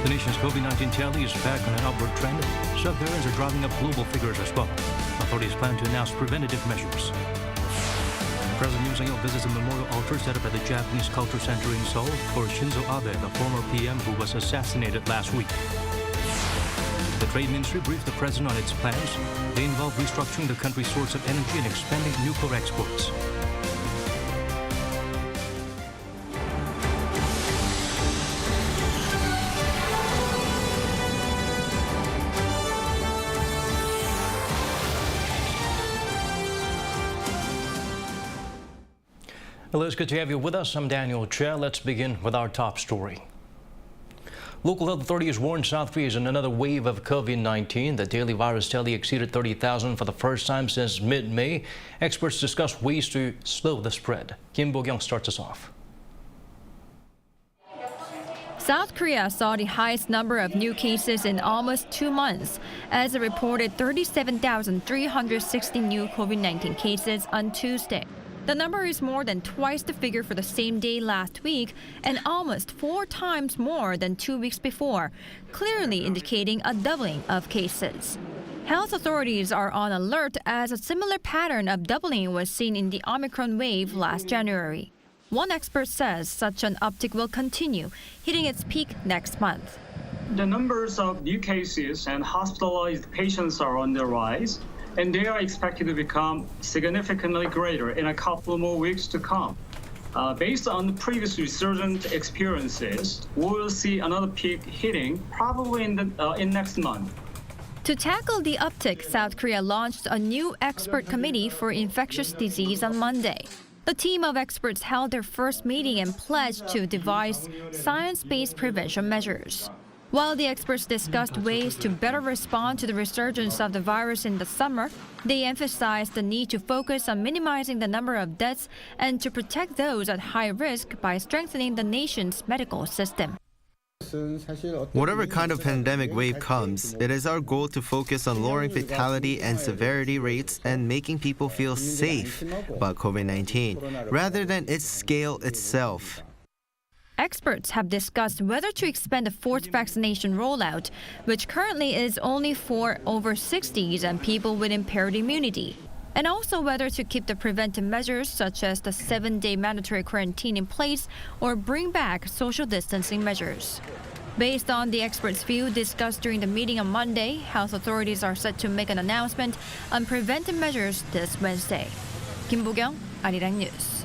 The nation's COVID-19 tally is back on an upward trend. Subvariants are driving up global figures as well. Authorities plan to announce preventative measures. President Yoon visits a memorial altar set up at the Japanese Culture Center in Seoul for Shinzo Abe, the former PM who was assassinated last week. The Trade Ministry briefed the president on its plans. They involve restructuring the country's source of energy and expanding nuclear exports. Hello, it's good to have you with us. I'm Daniel Che. Let's begin with our top story. Local health authorities warned South Korea is in another wave of COVID-19. The daily virus tally exceeded 30,000 for the first time since mid-May. Experts discuss ways to slow the spread. Kim Bo-kyung starts us off. South Korea saw the highest number of new cases in almost 2 months, as it reported 37,360 new COVID-19 cases on Tuesday. The number is more than twice the figure for the same day last week and almost 4 times more than 2 weeks before, clearly indicating a doubling of cases. Health authorities are on alert as a similar pattern of doubling was seen in the Omicron wave last January. One expert says such an uptick will continue, hitting its peak next month. The numbers of new cases and hospitalized patients are on the rise, and they are expected to become significantly greater in a couple more weeks to come. Based on the previous resurgent experiences, we will see another peak hitting probably in next month. To tackle the uptick, South Korea launched a new expert committee for infectious disease on Monday. The team of experts held their first meeting and pledged to devise science-based prevention measures. While the experts discussed ways to better respond to the resurgence of the virus in the summer, they emphasized the need to focus on minimizing the number of deaths and to protect those at high risk by strengthening the nation's medical system. Whatever kind of pandemic wave comes, it is our goal to focus on lowering fatality and severity rates and making people feel safe about COVID-19, rather than its scale itself. Experts have discussed whether to expand the fourth vaccination rollout, which currently is only for over 60s and people with impaired immunity, and also whether to keep the preventive measures such as the 7-day mandatory quarantine in place or bring back social distancing measures. Based on the experts' view discussed during the meeting on Monday, health authorities are set to make an announcement on preventive measures this Wednesday. Kim Bo-kyung, Arirang News.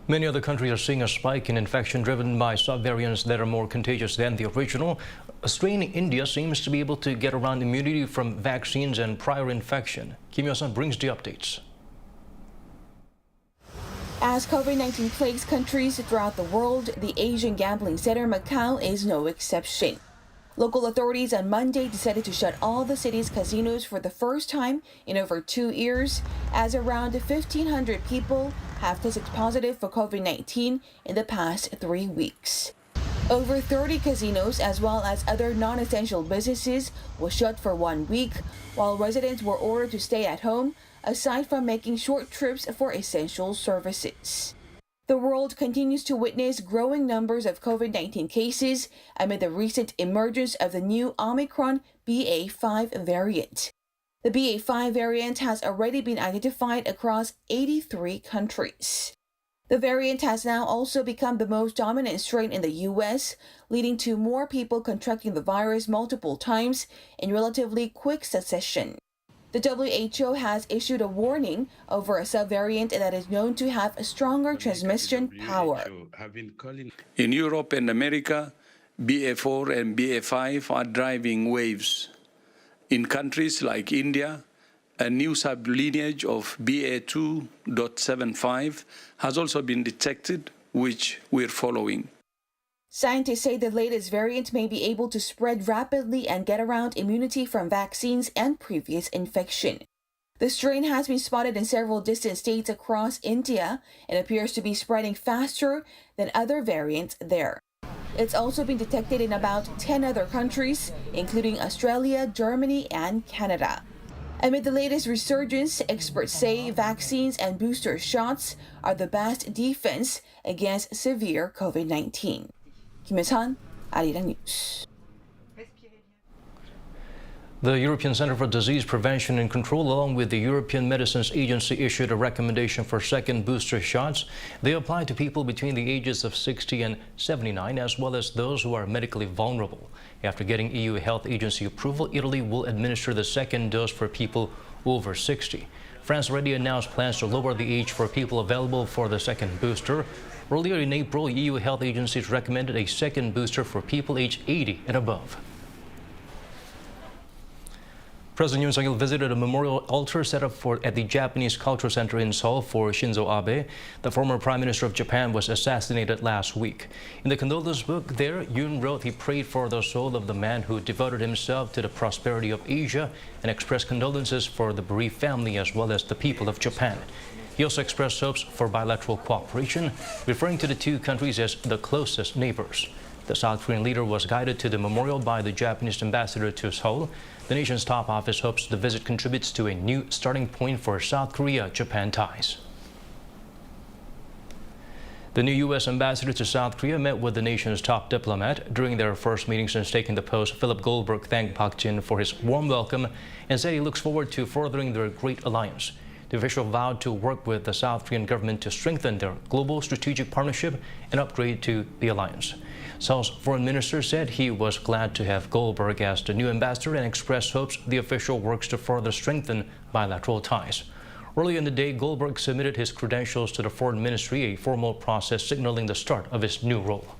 Many other countries are seeing a spike in infection driven by subvariants that are more contagious than the original. A strain in India seems to be able to get around immunity from vaccines and prior infection. Kim Yo-sun brings the updates. As COVID-19 plagues countries throughout the world, the Asian gambling center Macau is no exception. Local authorities on Monday decided to shut all the city's casinos for the first time in over 2 years, as around 1,500 people have tested positive for COVID-19 in the past 3 weeks. Over 30 casinos, as well as other non-essential businesses, were shut for 1 week, while residents were ordered to stay at home, aside from making short trips for essential services. The world continues to witness growing numbers of COVID-19 cases amid the recent emergence of the new Omicron BA.5 variant. The BA.5 variant has already been identified across 83 countries. The variant has now also become the most dominant strain in the U.S., leading to more people contracting the virus multiple times in relatively quick succession. The WHO has issued a warning over a subvariant that is known to have a stronger transmission power. In Europe and America, BA4 and BA5 are driving waves. In countries like India, a new sublineage of BA2.75 has also been detected, which we're following. Scientists say the latest variant may be able to spread rapidly and get around immunity from vaccines and previous infection. The strain has been spotted in several distant states across India and appears to be spreading faster than other variants there. It's also been detected in about 10 other countries, including Australia, Germany, and Canada. Amid the latest resurgence, experts say vaccines and booster shots are the best defense against severe COVID-19. Kim Yo-sun, Arirang News. The European Centre for Disease Prevention and Control, along with the European Medicines Agency, issued a recommendation for second booster shots. They apply to people between the ages of 60 and 79, as well as those who are medically vulnerable. After getting EU Health Agency approval, Italy will administer the second dose for people over 60. France already announced plans to lower the age for people available for the second booster. Earlier in April, EU health agencies recommended a second booster for people aged 80 and above. President Yoon visited a memorial altar set up at the Japanese Cultural Center in Seoul for Shinzo Abe. The former Prime Minister of Japan was assassinated last week. In the condolence book there, Yoon wrote he prayed for the soul of the man who devoted himself to the prosperity of Asia and expressed condolences for the bereaved family as well as the people of Japan. He also expressed hopes for bilateral cooperation, referring to the two countries as the closest neighbors. The South Korean leader was guided to the memorial by the Japanese ambassador to Seoul. The nation's top office hopes the visit contributes to a new starting point for South Korea-Japan ties. The new U.S. ambassador to South Korea met with the nation's top diplomat. During their first meeting since taking the post, Philip Goldberg thanked Park Jin for his warm welcome and said he looks forward to furthering their great alliance. The official vowed to work with the South Korean government to strengthen their global strategic partnership and upgrade to the alliance. Seoul's foreign minister said he was glad to have Goldberg as the new ambassador and expressed hopes the official works to further strengthen bilateral ties. Earlier in the day, Goldberg submitted his credentials to the foreign ministry, a formal process signaling the start of his new role.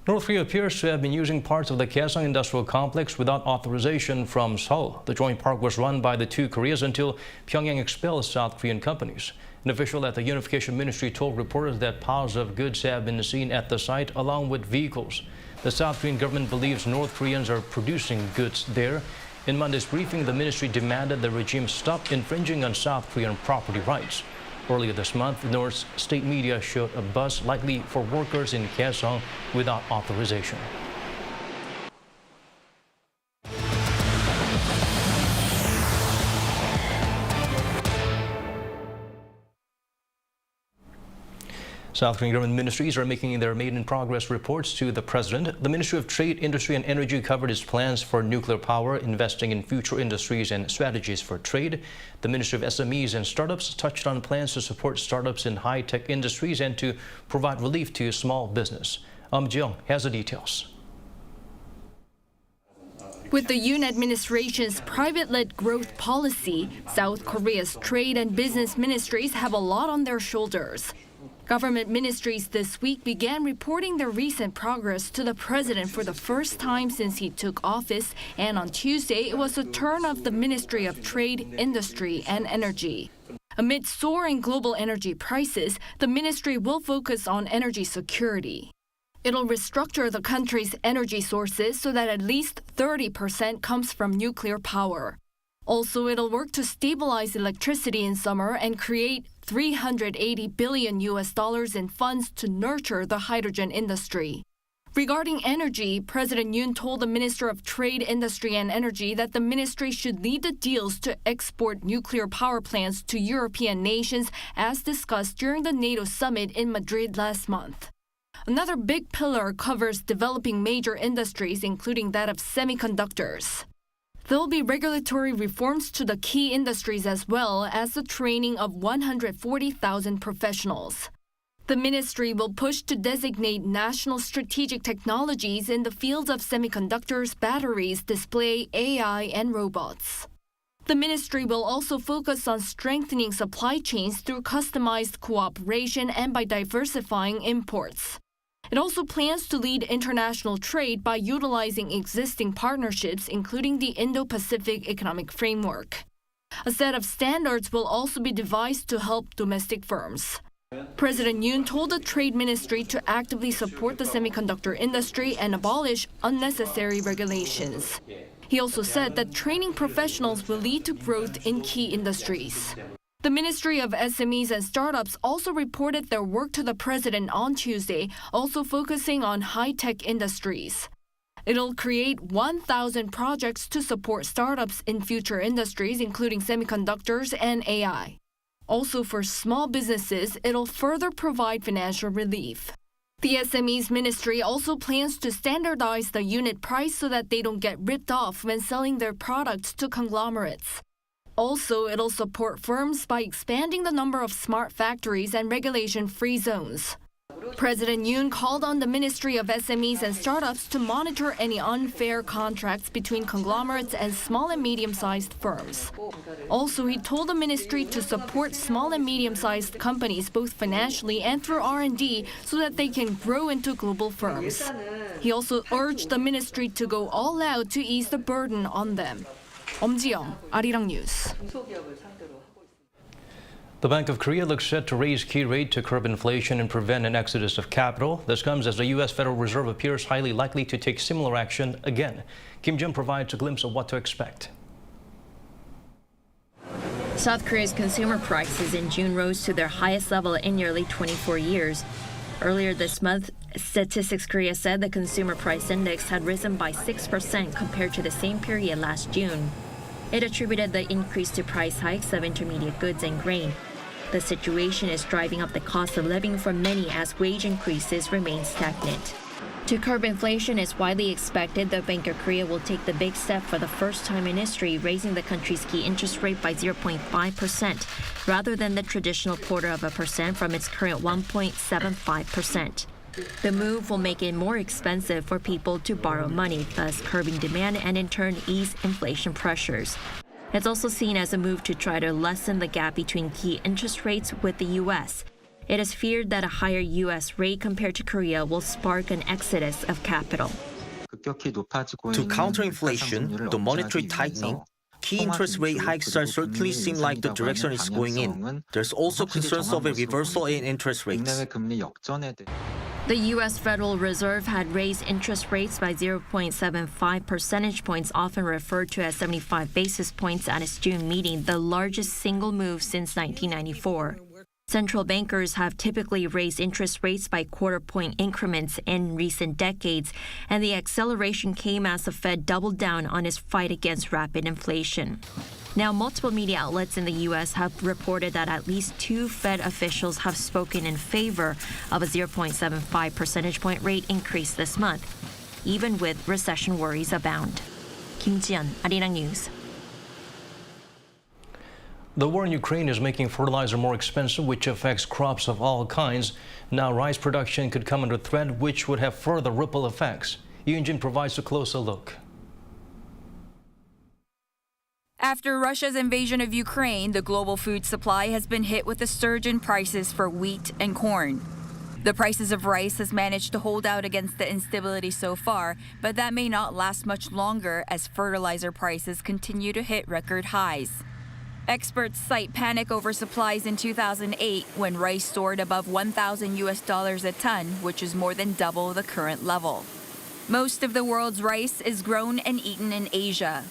North Korea appears to have been using parts of the Kaesong Industrial Complex without authorization from Seoul. The joint park was run by the two Koreas until Pyongyang expelled South Korean companies. An official at the Unification Ministry told reporters that piles of goods have been seen at the site along with vehicles. The South Korean government believes North Koreans are producing goods there. In Monday's briefing, the ministry demanded the regime stop infringing on South Korean property rights. Earlier this month, North's state media showed a bus likely for workers in Kaesong without authorization. South Korean government ministries are making their maiden progress reports to the president. The Ministry of Trade, Industry and Energy covered its plans for nuclear power, investing in future industries and strategies for trade. The Ministry of SMEs and Startups touched on plans to support startups in high-tech industries and to provide relief to small business. Jeong has the details. With the Yoon administration's private-led growth policy, South Korea's trade and business ministries have a lot on their shoulders. Government ministries this week began reporting their recent progress to the president for the first time since he took office, and on Tuesday it was the turn of the Ministry of Trade, Industry and Energy. Amid soaring global energy prices, the ministry will focus on energy security. It'll restructure the country's energy sources so that at least 30% comes from nuclear power. Also, it'll work to stabilize electricity in summer and create $380 billion in funds to nurture the hydrogen industry. Regarding energy, President Yoon told the Minister of Trade, Industry and Energy that the ministry should lead the deals to export nuclear power plants to European nations as discussed during the NATO summit in Madrid last month. Another big pillar covers developing major industries, including that of semiconductors. There will be regulatory reforms to the key industries as well as the training of 140,000 professionals. The ministry will push to designate national strategic technologies in the fields of semiconductors, batteries, display, AI, and robots. The ministry will also focus on strengthening supply chains through customized cooperation and by diversifying imports. It also plans to lead international trade by utilizing existing partnerships, including the Indo-Pacific Economic Framework. A set of standards will also be devised to help domestic firms. President Yoon told the Trade Ministry to actively support the semiconductor industry and abolish unnecessary regulations. He also said that training professionals will lead to growth in key industries. The Ministry of SMEs and Startups also reported their work to the president on Tuesday, also focusing on high-tech industries. It'll create 1,000 projects to support startups in future industries, including semiconductors and AI. Also for small businesses, it'll further provide financial relief. The SMEs ministry also plans to standardize the unit price so that they don't get ripped off when selling their products to conglomerates. Also, it'll support firms by expanding the number of smart factories and regulation-free zones. President Yoon called on the Ministry of SMEs and Startups to monitor any unfair contracts between conglomerates and small and medium-sized firms. Also, he told the ministry to support small and medium-sized companies both financially and through R&D so that they can grow into global firms. He also urged the ministry to go all out to ease the burden on them. 엄지영, Arirang News. The Bank of Korea looks set to raise key rate to curb inflation and prevent an exodus of capital. This comes as the U.S. Federal Reserve appears highly likely to take similar action again. Kim Jun provides a glimpse of what to expect. South Korea's consumer prices in June rose to their highest level in nearly 24 years. Earlier this month, Statistics Korea said the consumer price index had risen by 6% compared to the same period last June. It attributed the increase to price hikes of intermediate goods and grain. The situation is driving up the cost of living for many as wage increases remain stagnant. To curb inflation, it's widely expected the Bank of Korea will take the big step for the first time in history, raising the country's key interest rate by 0.5%, rather than the traditional 0.25% from its current 1.75%. The move will make it more expensive for people to borrow money, thus curbing demand and in turn ease inflation pressures. It's also seen as a move to try to lessen the gap between key interest rates with the U.S. It is feared that a higher U.S. rate compared to Korea will spark an exodus of capital. To counter inflation, the monetary tightening, key interest rate hikes certainly seem like the direction it's going in. There's also concerns of a reversal in interest rates. The U.S. Federal Reserve had raised interest rates by 0.75 percentage points, often referred to as 75 basis points at its June meeting, the largest single move since 1994. Central bankers have typically raised interest rates by quarter-point increments in recent decades, and the acceleration came as the Fed doubled down on its fight against rapid inflation. Now, multiple media outlets in the U.S. have reported that at least 2 Fed officials have spoken in favor of a 0.75 percentage point rate increase this month, even with recession worries abound. Kim Ji-yeon, Arirang News. The war in Ukraine is making fertilizer more expensive, which affects crops of all kinds. Now, rice production could come under threat, which would have further ripple effects. Yoon provides a closer look. After Russia's invasion of Ukraine, the global food supply has been hit with a surge in prices for wheat and corn. The prices of rice has managed to hold out against the instability so far, but that may not last much longer as fertilizer prices continue to hit record highs. Experts cite panic over supplies in 2008 when rice soared above $1,000 a ton, which is more than double the current level. Most of the world's rice is grown and eaten in Asia.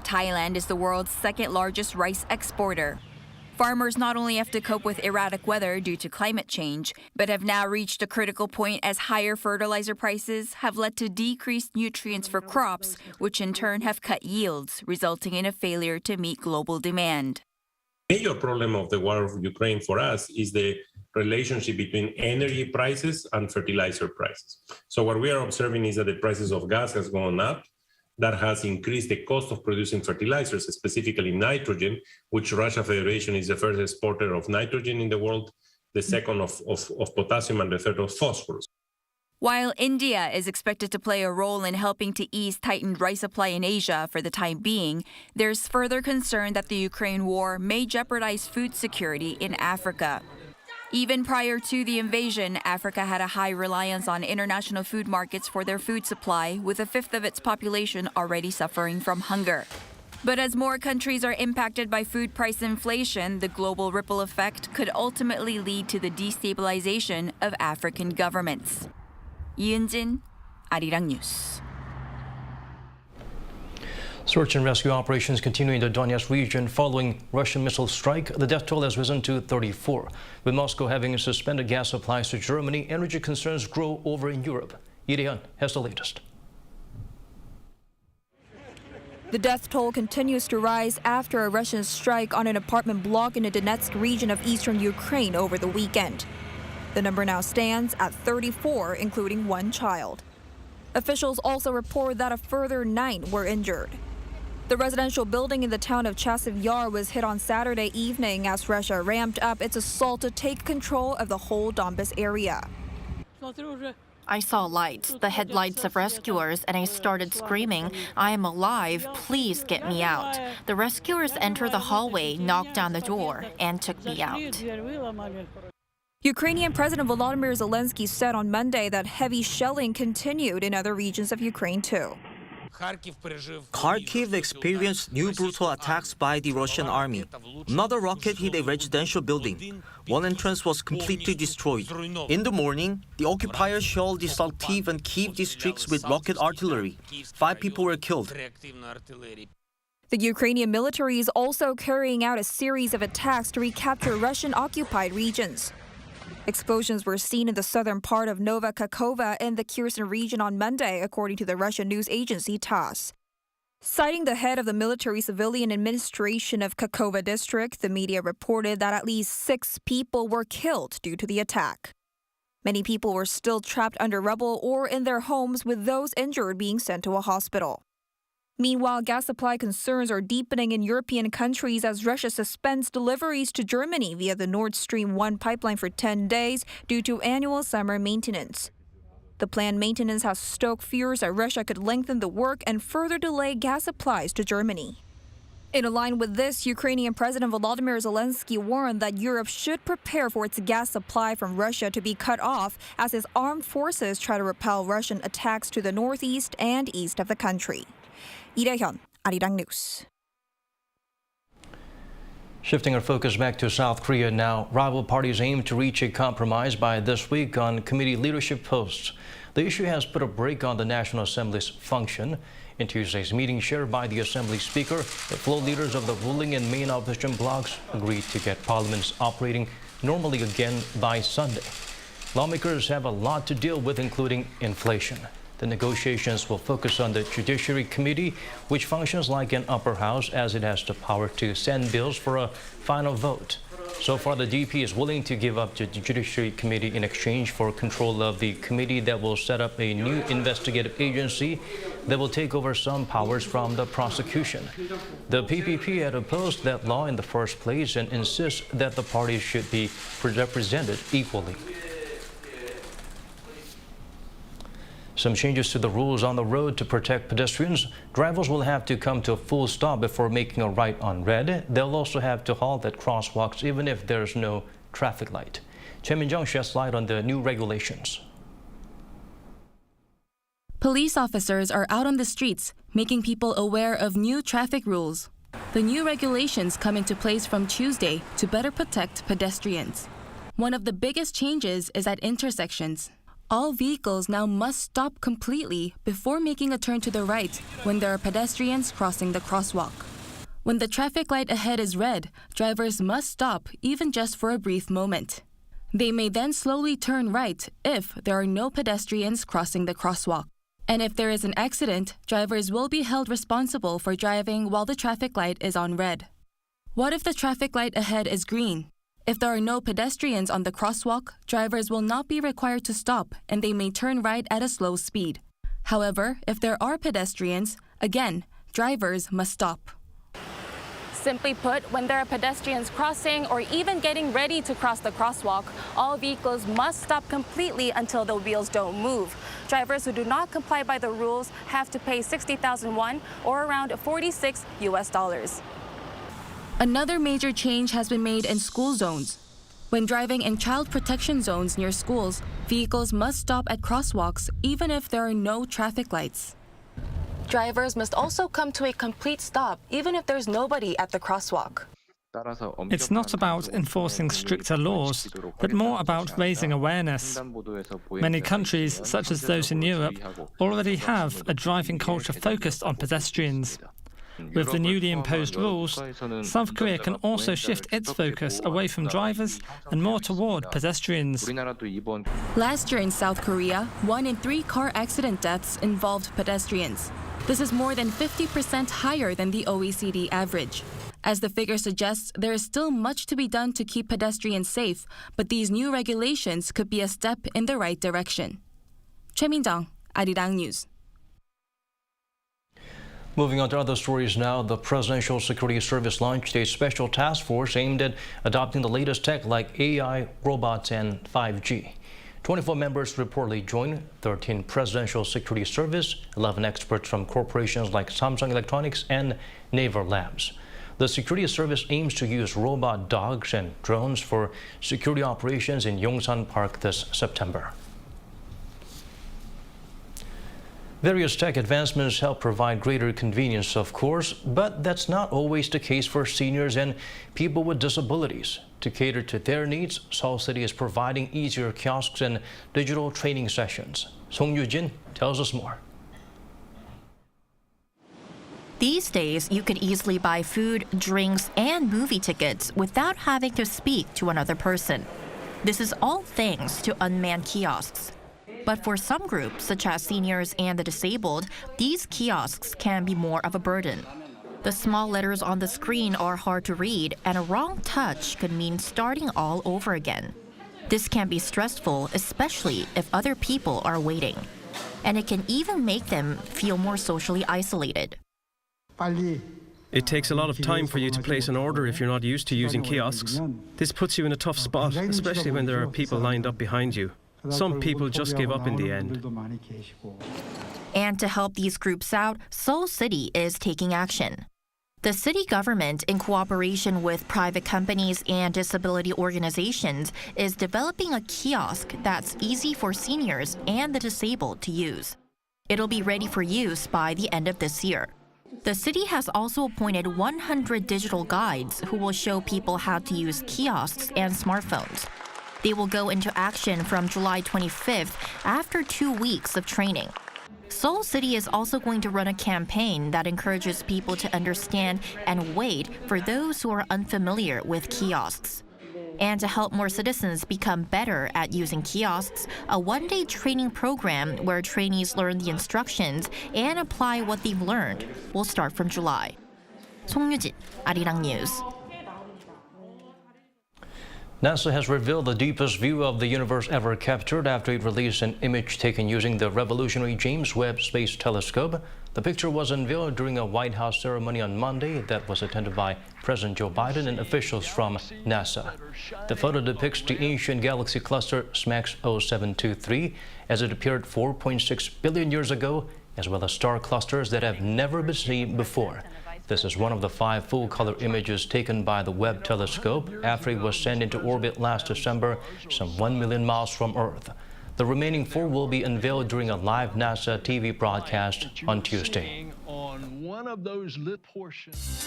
Thailand is the world's second largest rice exporter. Farmers not only have to cope with erratic weather due to climate change, but have now reached a critical point as higher fertilizer prices have led to decreased nutrients for crops, which in turn have cut yields, resulting in a failure to meet global demand. Major problem of the war of Ukraine for us is the relationship between energy prices and fertilizer prices. So what we are observing is that the prices of gas has gone up. That has increased the cost of producing fertilizers, specifically nitrogen, which Russia Federation is the first exporter of nitrogen in the world, the second of potassium, and the third of phosphorus. While India is expected to play a role in helping to ease tightened rice supply in Asia for the time being, there's further concern that the Ukraine war may jeopardize food security in Africa. Even prior to the invasion, Africa had a high reliance on international food markets for their food supply, with a fifth of its population already suffering from hunger. But as more countries are impacted by food price inflation, the global ripple effect could ultimately lead to the destabilization of African governments. Yoon, Arirang News. Search and rescue operations continue in the Donetsk region following Russian missile strike. The death toll has risen to 34. With Moscow having suspended gas supplies to Germany, energy concerns grow over in Europe. Arirang has the latest. The death toll continues to rise after a Russian strike on an apartment block in the Donetsk region of eastern Ukraine over the weekend. The number now stands at 34, including one child. Officials also report that a further 9 were injured. The residential building in the town of Chasiv Yar was hit on Saturday evening as Russia ramped up its assault to take control of the whole Donbas area. I saw lights, the headlights of rescuers, and I started screaming, "I am alive, please get me out." The rescuers entered the hallway, knocked down the door, and took me out. Ukrainian President Volodymyr Zelensky said on Monday that heavy shelling continued in other regions of Ukraine too. Kharkiv experienced new brutal attacks by the Russian army. Another rocket hit a residential building. One entrance was completely destroyed. In the morning, the occupiers shelled the Saltiv and Kyiv districts with rocket artillery. 5 people were killed. The Ukrainian military is also carrying out a series of attacks to recapture Russian-occupied regions. Explosions were seen in the southern part of Nova Kakhovka in the Kherson region on Monday, according to the Russian news agency TASS. Citing the head of the military civilian administration of Kakhovka district, the media reported that at least 6 people were killed due to the attack. Many people were still trapped under rubble or in their homes, with those injured being sent to a hospital. Meanwhile, gas supply concerns are deepening in European countries as Russia suspends deliveries to Germany via the Nord Stream 1 pipeline for 10 days due to annual summer maintenance. The planned maintenance has stoked fears that Russia could lengthen the work and further delay gas supplies to Germany. In line with this, Ukrainian President Volodymyr Zelensky warned that Europe should prepare for its gas supply from Russia to be cut off as its armed forces try to repel Russian attacks to the northeast and east of the country. Lee Hyun, Arirang News. Shifting our focus back to South Korea now, rival parties aim to reach a compromise by this week on committee leadership posts. The issue has put a brake on the National Assembly's function. In Tuesday's meeting chaired by the Assembly Speaker, the floor leaders of the ruling and main opposition blocs agreed to get parliaments operating normally again by Sunday. Lawmakers have a lot to deal with, including inflation. The negotiations will focus on the Judiciary Committee, which functions like an upper house as it has the power to send bills for a final vote. So far, the DP is willing to give up to the Judiciary Committee in exchange for control of the committee that will set up a new investigative agency that will take over some powers from the prosecution. The PPP had opposed that law in the first place and insists that the parties should be represented equally. Some changes to the rules on the road to protect pedestrians. Drivers will have to come to a full stop before making a right on red. They'll also have to halt at crosswalks even if there's no traffic light. Choi Min-jung sheds light on the new regulations. Police officers are out on the streets, making people aware of new traffic rules. The new regulations come into place from Tuesday to better protect pedestrians. One of the biggest changes is at intersections. All vehicles now must stop completely before making a turn to the right when there are pedestrians crossing the crosswalk. When the traffic light ahead is red, drivers must stop even just for a brief moment. They may then slowly turn right if there are no pedestrians crossing the crosswalk. And if there is an accident, drivers will be held responsible for driving while the traffic light is on red. What if the traffic light ahead is green? If there are no pedestrians on the crosswalk, drivers will not be required to stop and they may turn right at a slow speed. However, if there are pedestrians, again, drivers must stop. Simply put, when there are pedestrians crossing or even getting ready to cross the crosswalk, all vehicles must stop completely until the wheels don't move. Drivers who do not comply by the rules have to pay 60,000 won or around $46. Another major change has been made in school zones. When driving in child protection zones near schools, vehicles must stop at crosswalks even if there are no traffic lights. Drivers must also come to a complete stop even if there's nobody at the crosswalk. It's not about enforcing stricter laws, but more about raising awareness. Many countries, such as those in Europe, already have a driving culture focused on pedestrians. With the newly imposed rules, South Korea can also shift its focus away from drivers and more toward pedestrians. Last year in South Korea, 1 in 3 car accident deaths involved pedestrians. This is more than 50% higher than the OECD average. As the figure suggests, there is still much to be done to keep pedestrians safe, but these new regulations could be a step in the right direction. Choi Min-jung, Arirang News. Moving on to other stories now, the Presidential Security Service launched a special task force aimed at adopting the latest tech like AI, robots, and 5G. 24 members reportedly joined, 13 Presidential Security Service, 11 experts from corporations like Samsung Electronics and Naver Labs. The Security Service aims to use robot dogs and drones for security operations in Yongsan Park this September. Various tech advancements help provide greater convenience, of course, but that's not always the case for seniors and people with disabilities. To cater to their needs, Seoul City is providing easier kiosks and digital training sessions. Song Yoo-jin tells us more. These days, you can easily buy food, drinks, and movie tickets without having to speak to another person. This is all thanks to unmanned kiosks. But for some groups, such as seniors and the disabled, these kiosks can be more of a burden. The small letters on the screen are hard to read, and a wrong touch could mean starting all over again. This can be stressful, especially if other people are waiting. And it can even make them feel more socially isolated. It takes a lot of time for you to place an order if you're not used to using kiosks. This puts you in a tough spot, especially when there are people lined up behind you. Some people just give up in the end. And to help these groups out, Seoul City is taking action. The city government, in cooperation with private companies and disability organizations, is developing a kiosk that's easy for seniors and the disabled to use. It'll be ready for use by the end of this year. The city has also appointed 100 digital guides who will show people how to use kiosks and smartphones. They will go into action from July 25th after 2 weeks of training. Seoul City is also going to run a campaign that encourages people to understand and wait for those who are unfamiliar with kiosks. And to help more citizens become better at using kiosks, a one-day training program where trainees learn the instructions and apply what they've learned will start from July. Song Yoo-jin, Arirang News. NASA has revealed the deepest view of the universe ever captured after it released an image taken using the revolutionary James Webb Space Telescope. The picture was unveiled during a White House ceremony on Monday that was attended by President Joe Biden and officials from NASA. The photo depicts the ancient galaxy cluster SMACS 0723 as it appeared 4.6 billion years ago, as well as star clusters that have never been seen before. This is one of the 5 full-color images taken by the Webb telescope after it was sent into orbit last December, some 1 million miles from Earth. The remaining 4 will be unveiled during a live NASA TV broadcast on Tuesday. On one of those lit portions.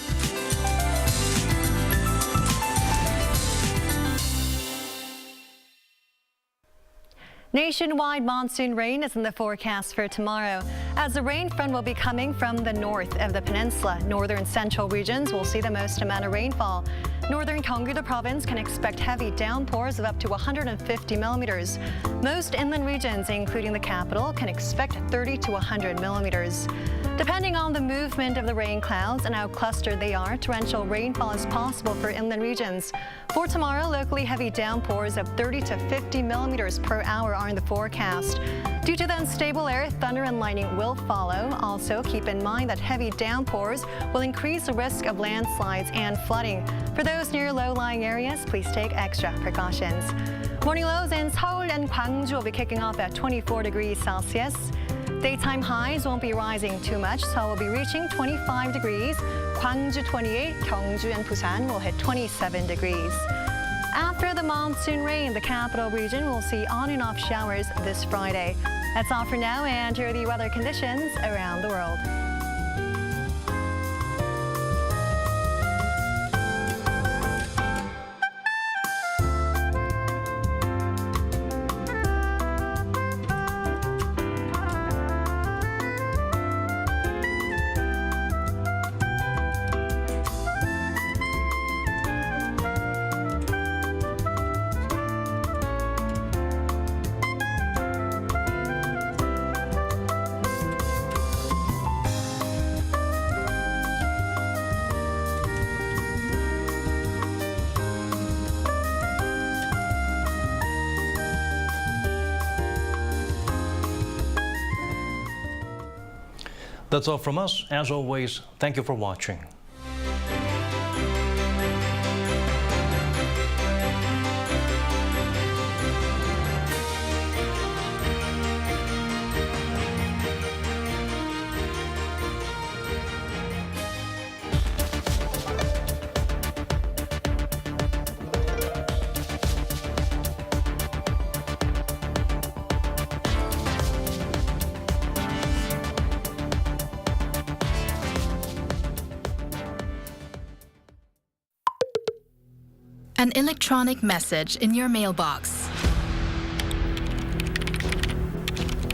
Nationwide monsoon rain is in the forecast for tomorrow, as the rain front will be coming from the north of the peninsula. Northern central regions will see the most amount of rainfall. Northern Gyeonggi-do province can expect heavy downpours of up to 150 millimeters. Most inland regions, including the capital, can expect 30 to 100 millimeters. Depending on the movement of the rain clouds and how clustered they are, torrential rainfall is possible for inland regions. For tomorrow, locally heavy downpours of 30 to 50 millimeters per hour are in the forecast. Due to the unstable air, thunder and lightning will follow. Also, keep in mind that heavy downpours will increase the risk of landslides and flooding. For those near low-lying areas, please take extra precautions. Morning lows in Seoul and Gwangju will be kicking off at 24 degrees Celsius. Daytime highs won't be rising too much. Seoul will be reaching 25 degrees. Gwangju 28, Gyeongju and Busan will hit 27 degrees. After the monsoon rain, the capital region will see on and off showers this Friday. That's all for now, and here are the weather conditions around the world. That's all from us. As always, thank you for watching. An electronic message in your mailbox.